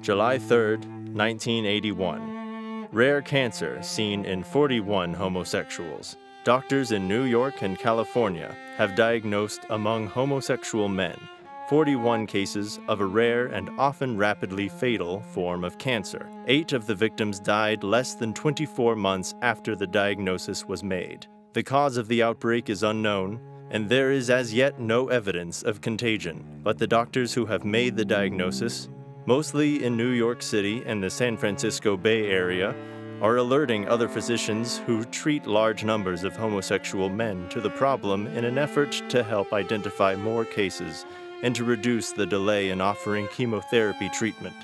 July 3rd, 1981. Rare cancer seen in 41 homosexuals. Doctors in New York and California have diagnosed among homosexual men 41 cases of a rare and often rapidly fatal form of cancer. 8 of the victims died less than 24 months after the diagnosis was made. The cause of the outbreak is unknown, and there is as yet no evidence of contagion. But the doctors who have made the diagnosis, mostly in New York City and the San Francisco Bay Area, are alerting other physicians who treat large numbers of homosexual men to the problem in an effort to help identify more cases and to reduce the delay in offering chemotherapy treatment.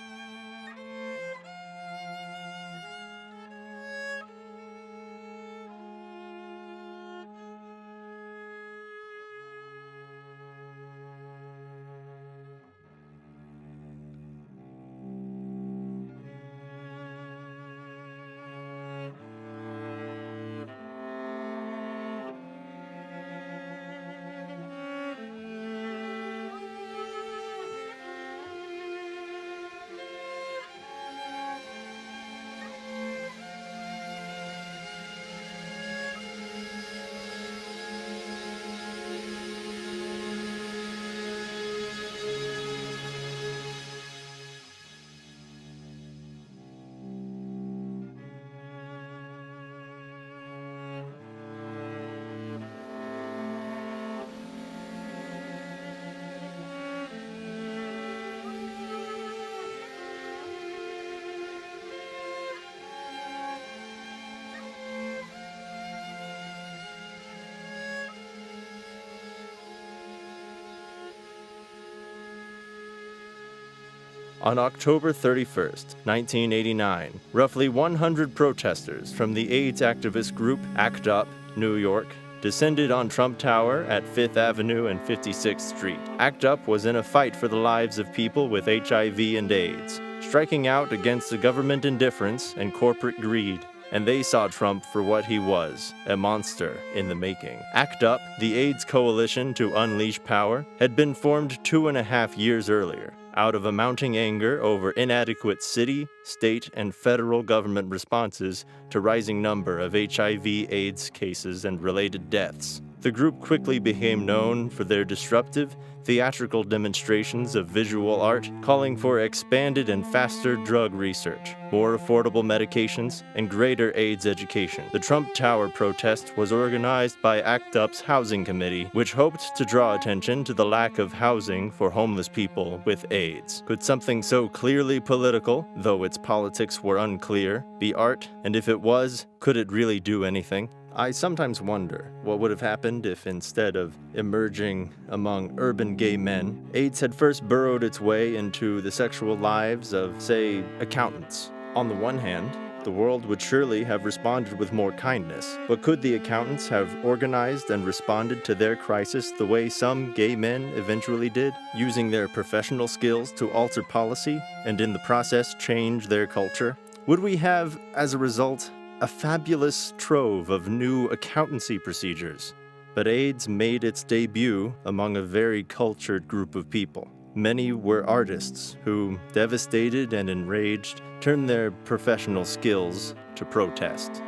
On October 31st, 1989, roughly 100 protesters from the AIDS activist group ACT UP, New York, descended on Trump Tower at 5th Avenue and 56th Street. ACT UP was in a fight for the lives of people with HIV and AIDS, striking out against the government indifference and corporate greed. And they saw Trump for what he was, a monster in the making. ACT UP, the AIDS coalition to unleash power, had been formed 2.5 years earlier, out of a mounting anger over inadequate city, state, and federal government responses to rising number of HIV/AIDS cases and related deaths. The group quickly became known for their disruptive, theatrical demonstrations of visual art, calling for expanded and faster drug research, more affordable medications, and greater AIDS education. The Trump Tower protest was organized by ACT UP's Housing Committee, which hoped to draw attention to the lack of housing for homeless people with AIDS. Could something so clearly political, though its politics were unclear, be art? And if it was, could it really do anything? I sometimes wonder what would have happened if, instead of emerging among urban gay men, AIDS had first burrowed its way into the sexual lives of, say, accountants. On the one hand, the world would surely have responded with more kindness, but could the accountants have organized and responded to their crisis the way some gay men eventually did, using their professional skills to alter policy and in the process change their culture? Would we have, as a result, a fabulous trove of new accountancy procedures? But AIDS made its debut among a very cultured group of people. Many were artists who, devastated and enraged, turned their professional skills to protest.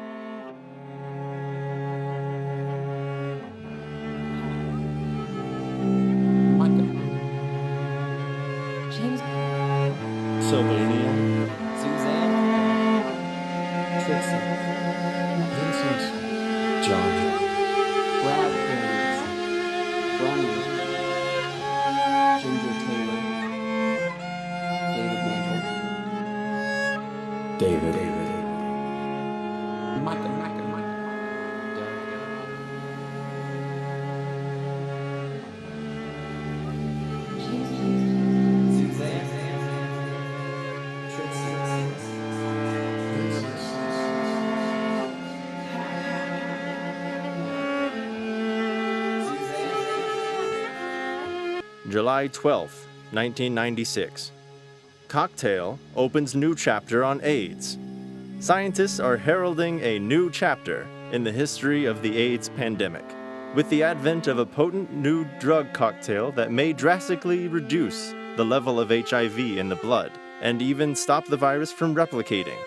Sylvania, Suzanne, Trixie, Vincent, John, Brad Pérez, Ronnie, Ginger Taylor, David Mantle, David, Michael, July 12th, 1996. Cocktail opens new chapter on AIDS. Scientists are heralding a new chapter in the history of the AIDS pandemic, with the advent of a potent new drug cocktail that may drastically reduce the level of HIV in the blood and even stop the virus from replicating.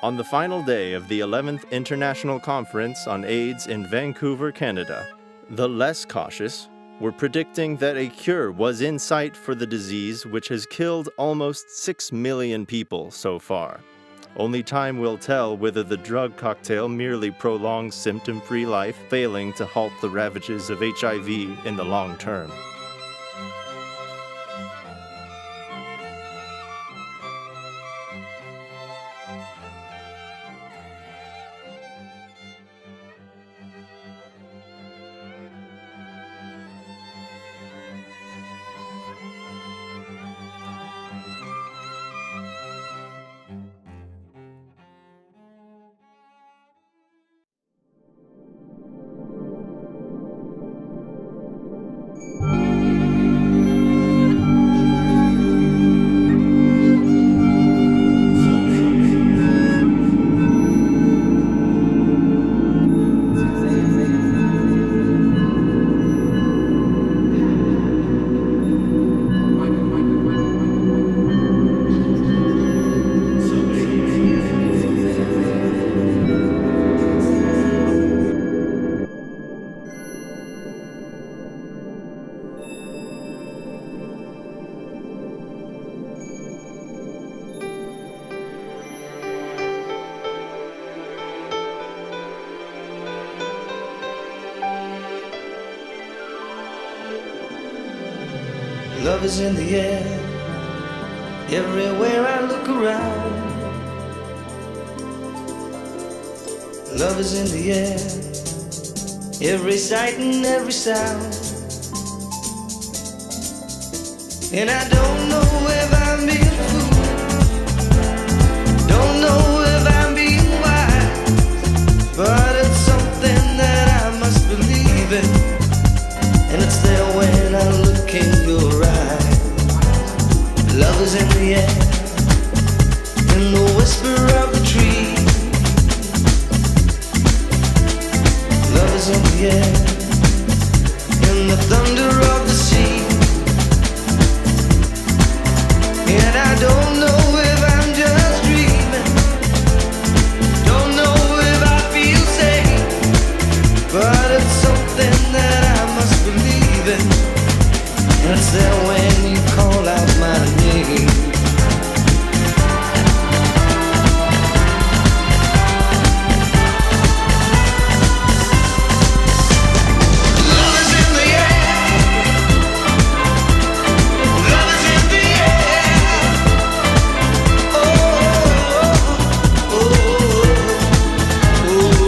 On the final day of the 11th International Conference on AIDS in Vancouver, Canada, the less cautious were predicting that a cure was in sight for the disease which has killed almost 6 million people so far. Only time will tell whether the drug cocktail merely prolongs symptom-free life, failing to halt the ravages of HIV in the long term. Love is in the air, everywhere I look around. Love is in the air, every sight and every sound. And I don't know if I'm being fooled, don't know if I'm being wise, but it's something that I must believe in. And it's there when I look in your eyes. Love is in the air, in the whisper of the tree. Love is in the air, in the thunder of the sea. And I don't know if I'm just dreaming, don't know if I feel safe, but it's something that I must believe in. And it's there when you call out my name. Love is in the air, love is in the air. Oh, oh, oh, oh, oh.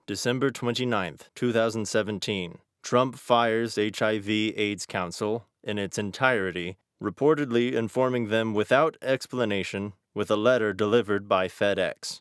December 29th, 2017. Trump fires HIV/AIDS Council in its entirety, reportedly informing them without explanation with a letter delivered by FedEx.